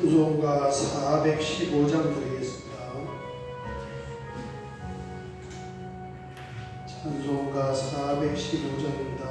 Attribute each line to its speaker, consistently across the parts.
Speaker 1: 찬송가 415장 드리겠습니다. 찬송가 415장입니다.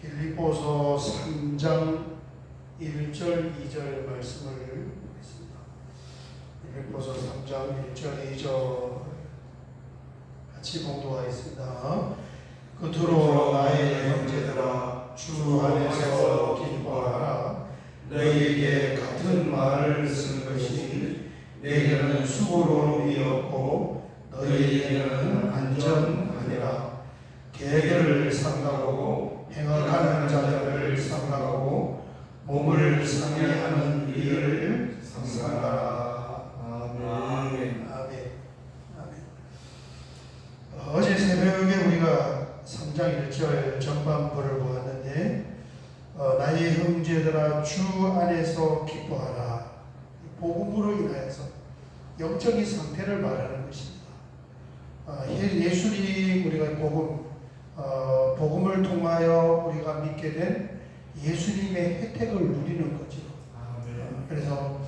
Speaker 1: 빌립보서 3장 1절 2절 말씀을 보겠습니다. 빌립보서 3장 1절 2절 같이 봉독하겠습니다. 끝으로 나의 형제들아 주 안에서 기뻐하라. 너희에게 같은 말을 쓰는 것이 내게는 수고로움이었고 너희에게는 안전하니라. 계계를 삼가고 행악하는 자들을 삼가고 몸을 상해하는 일을 삼가라. 아멘. 아멘. 어제 새벽에 우리가 3장 1절 전반부를 보았는데 나의 형제들아 주 안에서 기뻐하라. 복음으로 인하여서 영적인 상태를 말하는 것입니다. 예수님 우리가 복음을 통하여 우리가 믿게 된 예수님의 혜택을 누리는 거죠. 그래서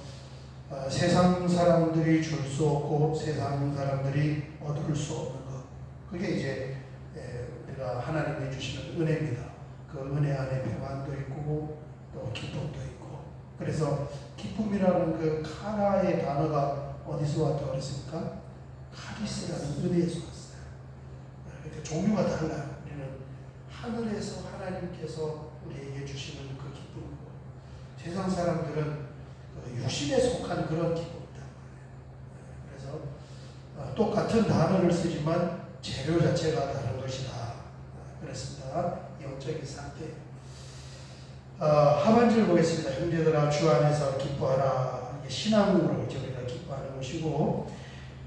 Speaker 1: 세상 사람들이 줄 수 없고 세상 사람들이 얻을 수 없는 것, 그게 이제 우리가 하나님이 주시는 은혜입니다. 그 은혜 안에 평안도 있고 또 기쁨도 있고. 그래서 기쁨이라는 그 카라의 단어가 어디서 왔다고 그랬습니까? 카리스라는 은혜에서 왔어요. 그러니까 종류가 달라요. 우리는 하늘에서 하나님께서 우리에게 주시는 그 기쁨이고, 세상 사람들은 육신에 속한 그런 기쁨이다. 그래서 똑같은 단어를 쓰지만 재료 자체가 다른 것이다. 그랬습니다. 영적인 상태. 하반절 보겠습니다. 형제들아 주 안에서 기뻐하라. 신앙으로 우리가 기뻐하는 것이고,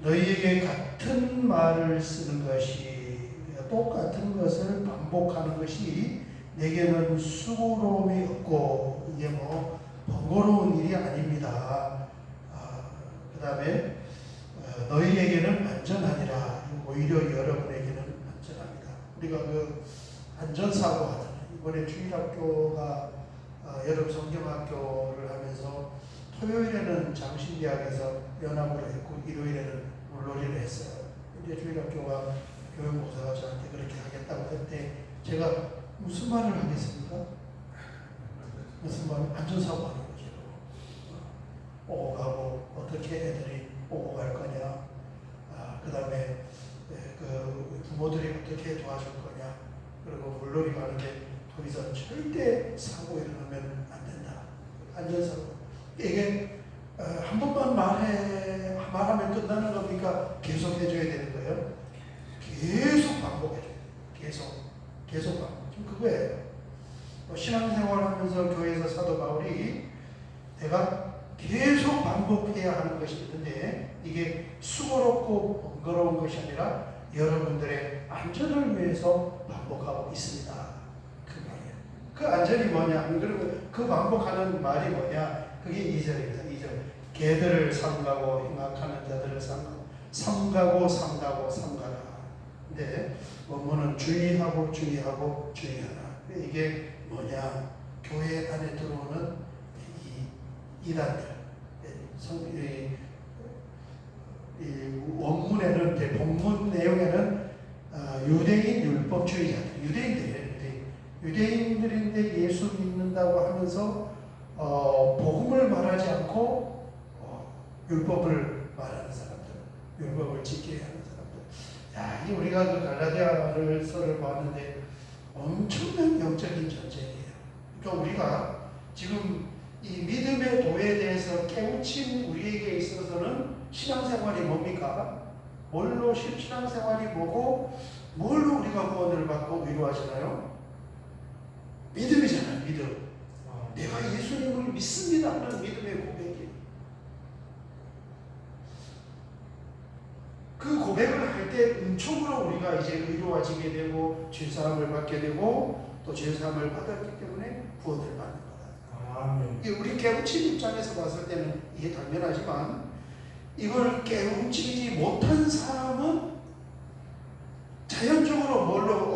Speaker 1: 너희에게 같은 말을 쓰는 것이, 똑같은 것을 반복하는 것이 내게는 수고로움이 없고, 이게 번거로운 일이 아닙니다. 그 다음에 너희에게는 안전하니라. 오히려 여러분에게는 안전합니다. 우리가 그 안전사고 하잖아요. 이번에 주일학교가 여름 성경학교를 하면서 토요일에는 장신대학에서 연합으로 했고 일요일에는 물놀이를 했어요. 이제 주일학교가 교육목사가 저한테 그렇게 하겠다고 할 때 제가 무슨 말을 하겠습니까? 무슨 말? 안전사고 하는 거죠. 오고 가고 어떻게 애들이 오고 갈 거냐, 그 다음에 그 부모들이 어떻게 도와줄 거냐, 그리고 물놀이 가는데 거기서 절대 사고 일어나면 안 된다. 안전사고. 이게 한 번만 말하면 끝나는 겁니까? 계속 해줘야 되는 거예요. 계속 반복해줘야 돼요. 계속 반복. 지금 그거예요. 신앙생활 하면서 교회에서 사도 바울이 내가 계속 반복해야 하는 것이 있는데 이게 수고롭고 번거로운 것이 아니라 여러분들의 안전을 위해서 반복하고 있습니다. 그 말이에요. 그 안전이 뭐냐? 그리고 그 반복하는 말이 뭐냐? 그게 2절입니다. 2절. 개들을 삼가고 행악하는 자들을 삼가고 삼가라. 근데 원문은 주의하고 주의하라. 이게 뭐냐? 교회 안에 들어오는 이 이단들. 이 원문에는 본문 내용에는 유대인 율법주의자들, 유대인들인데 예수 믿는다고 하면서 복음을 말하지 않고 율법을 말하는 사람들, 율법을 지켜야 하는 사람들. 야, 이 우리가 그 갈라디아서를 봤는데 엄청난 영적인 전쟁이에요. 그러니까 우리가 지금 이 믿음의 도에 대해서 깨우친 우리에게 있어서는 신앙생활이 뭡니까? 뭘로 신앙생활이 뭐고 뭘로 우리가 구원을 받고 위로하잖아요? 믿음이잖아요. 믿음. 내가 예수님을 믿습니다 하는 믿음의 고백이. 그 고백을 할 때 은총으로 우리가 이제 의로워지게 되고 죄사함을 받게 되고 또 죄사함을 받았기 때문에 구원을 받는 거다. 아멘. 우리 깨우친 입장에서 봤을 때는 이게 당연하지만 이걸 깨우치지 못한 사람은 자연적으로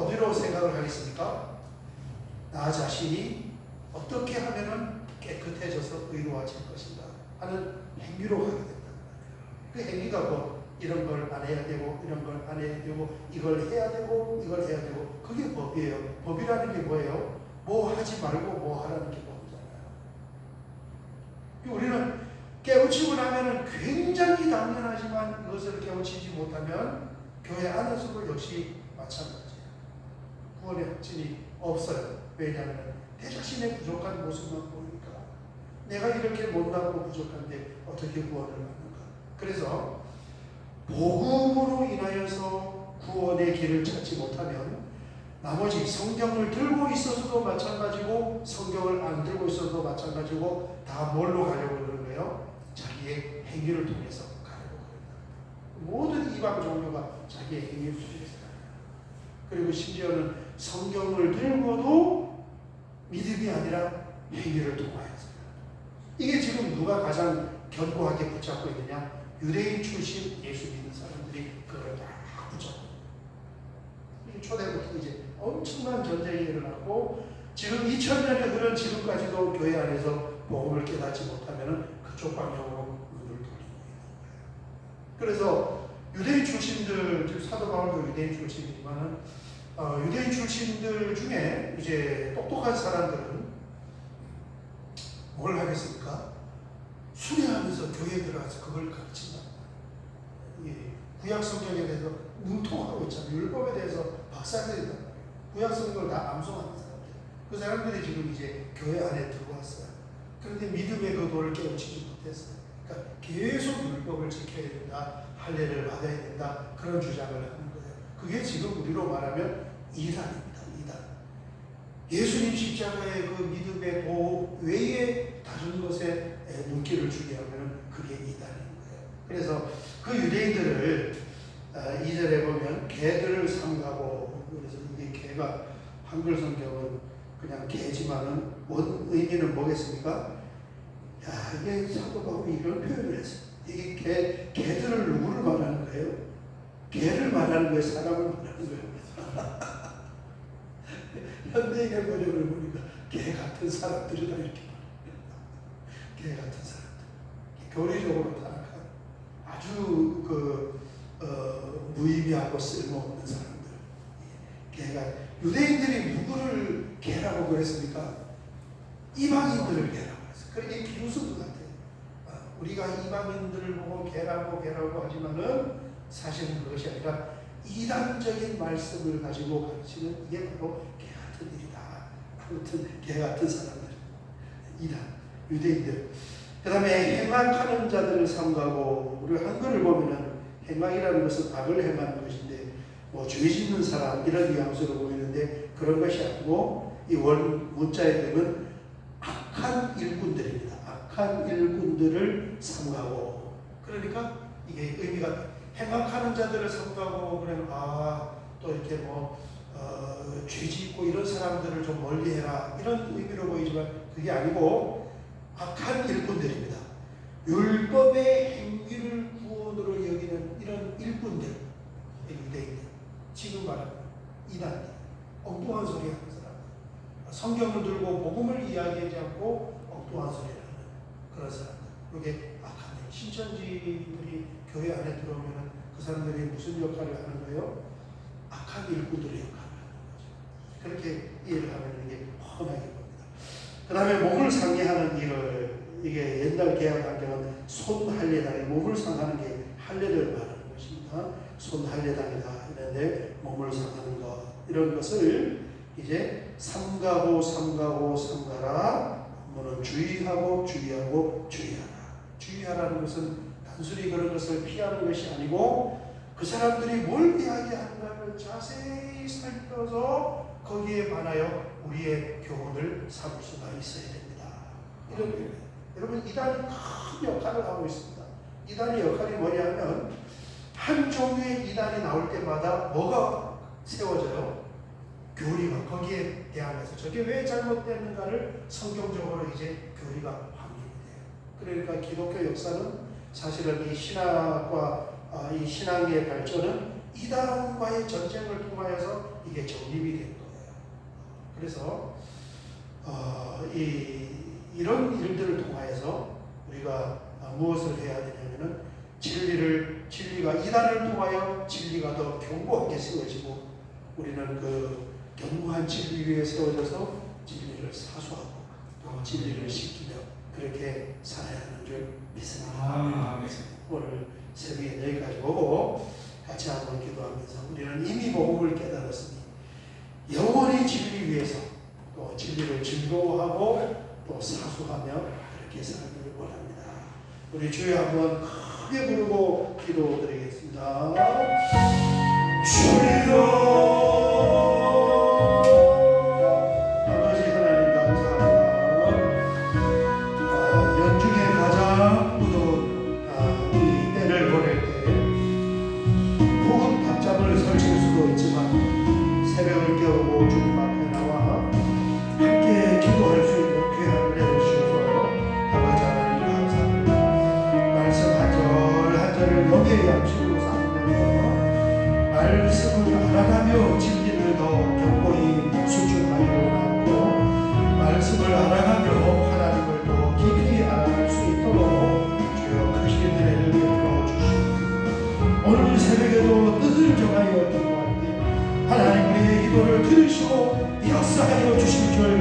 Speaker 1: 어디로 생각을 하겠습니까? 나 자신이 어떻게 하면은 깨끗해져서 의로워질 것인가 하는 행위로 가게 된다. 그 행위가 뭐 이런 걸 안 해야 되고 이런 걸 안 해야 되고 이걸 해야 되고 이걸 해야 되고 그게 법이에요. 법이라는 게 뭐예요? 뭐 하지 말고 뭐 하라는 게 법이잖아요. 우리는 깨우치고 나면은 굉장히 당연하지만 이것을 깨우치지 못하면 교회 안에서도 역시 마찬가지예요. 구원의 확신이 없어요. 왜냐하면 내 자신의 부족한 모습만 보니까 내가 이렇게 못나고 부족한데 어떻게 구원을 받는가. 그래서 복음으로 인하여서 구원의 길을 찾지 못하면 나머지 성경을 들고 있어서도 마찬가지고 성경을 안 들고 있어도 마찬가지고 다 뭘로 가려고 그러는 거예요? 자기의 행위를 통해서 가려고 그런다. 모든 이방 종교가 자기의 행위를 통해서 가요. 그리고 심지어는 성경을 들고도 믿음이 아니라 행위를 통하여서. 이게 지금 누가 가장 견고하게 붙잡고 있느냐? 유대인 출신 예수 믿는 사람들이 그걸 다 붙잡고. 초대부터 이제 엄청난 전쟁이 일어나고 지금 2000년에 흐른 지금까지도 교회 안에서 복음을 깨닫지 못하면 그쪽 방향으로 눈을 돌리고 있는 거예요. 그래서 유대인 출신들, 즉 사도 바울도 유대인 출신이지만은 유대인 출신들 중에 이제 똑똑한 사람들은 뭘 하겠습니까? 순회하면서 교회에 들어가서 그걸 가르친다. 구약 성경에 대해서 능통하고 있잖아요. 율법에 대해서 박사들이다. 구약 성경을 다 암송하는 사람들. 그 사람들이 지금 이제 교회 안에 들어왔어요. 그런데 믿음의 그 도를 깨우치지 못했어요. 그러니까 계속 율법을 지켜야 된다. 할례를 받아야 된다. 그런 주장을 하는 거예요. 그게 지금 우리로 말하면 이단입니다. 이단. 예수님 십자가의 그 믿음의 도 외에 다른 것에 눈길을 주게 하면 그게 이단인 거예요. 그래서 그 유대인들을 2절에 보면 개들을 삼가고, 그래서 이게 개가 한글 성경은 그냥 개지만은 원 의미는 뭐겠습니까? 야, 이게 사도 바울이 이런 표현을 했어요. 이게 개들을 누구를 말하는 거예요? 개를 말하는 거예요? 사람을 말하는 거예요? 현대인의 번역을 보니까 개 같은 사람들이다 이렇게 개 같은 사람들, 교리적으로 타락한 아주 무의미하고 쓸모없는 사람들. 개가, 유대인들이 누구를 개라고 그랬습니까? 이방인들을 개라고 그랬어요. 그러니까 비웃음 같아요. 우리가 이방인들을 보고 개라고 하지만은 사실은 그것이 아니라 이단적인 말씀을 가지고 가르치는 이게 바로 개 같은 일이다. 아무튼 개 같은 사람들, 이단, 유대인들. 그 다음에 행악하는 자들을 삼가고, 우리 한글을 보면은 행악이라는 것은 악을 행하는 것인데 뭐 죄 짓는 사람 이런 뉘앙스로 보이는데 그런 것이 아니고 이 문자에 되면 악한 일꾼들입니다. 악한 일꾼들을 삼가고, 그러니까 이게 의미가 행악하는 자들을 삼가고 그러면 또 이렇게 죄 짓고 이런 사람들을 좀 멀리해라 이런 의미로 보이지만 그게 아니고 악한 일꾼들입니다. 율법의 행위를 구원으로 여기는 이런 일꾼들, 유대인들, 지금 말하는 이단들, 엉뚱한 소리 하는 사람, 성경을 들고 복음을 이야기하지 않고 엉뚱한 소리를 하는 그런 사람들. 이게 악한 일. 신천지들이 교회 안에 들어오면 그 사람들이 무슨 역할을 하는 거예요? 악한 일꾼들의 역할을 하는 거죠. 그렇게 이해를 하면 이게 뻔하게 봅니다. 그 다음에 몸을 상해하는 일을, 이게 옛날 개혁 환경은 손할례당에 몸을 상하는 게 할례를 말하는 것입니다. 손할례당이다 이런데 몸을 상하는 것, 이런 것을 이제 삼가라. 뭐는 주의하고 주의하라. 주의하라는 것은 단순히 그런 것을 피하는 것이 아니고 그 사람들이 뭘 이야기하는가를 자세히 살펴서 거기에 반하여 우리의 교훈을 삼을 수가 있어야 됩니다. 이런 거예요. 여러분, 이단이 큰 역할을 하고 있습니다. 이단의 역할이 뭐냐면 한 종류의 이단이 나올 때마다 뭐가 세워져요? 교리가 거기에 대항해서 저게 왜 잘못됐는가를 성경적으로 이제 교리가 확립이 돼요. 그러니까 기독교 역사는 사실은 이 신학과 이 신앙의 발전은 이단과의 전쟁을 통하여서 이게 정립이 된 거예요. 그래서 이런 일들을 통하여서 우리가 무엇을 해야 되냐면은 진리가 이단을 통하여 진리가 더 견고하게 세워지고 우리는 그 견고한 진리 위에 세워져서 진리를 사수하고 또 진리를 지키며 그렇게 살아야 하는 줄 믿습니다. 오늘 새벽에 여기까지 보고 같이 한번 기도하면서 우리는 이미 복음을 깨달았으니 영원히 진리 위에서 또 진리를 즐거워하고 또 사수하며 그렇게 살기를 원합니다. 우리 주여 한번 크게 부르고 기도드리겠습니다. 주여, 새벽을 깨우고 주님 앞에 나와 함께 기도할 수 있는 귀한 은혜를 주셔서 아버지 하나님 감사합니다. 말씀 한 절 한 절을 영의 양식으로 삼으면서 말씀을 알아가며 진리를 더 견고히 수준하기로 하고 말씀을 알아가며 하나님을 더 깊이 알아갈 수 있도록 주여 크신 은혜를 베풀어 주시옵소서. 오늘 새벽에도 뜻을 정하여 기도할 때 하나님 우리의 기도를 들으시고 역사하여 주실 줄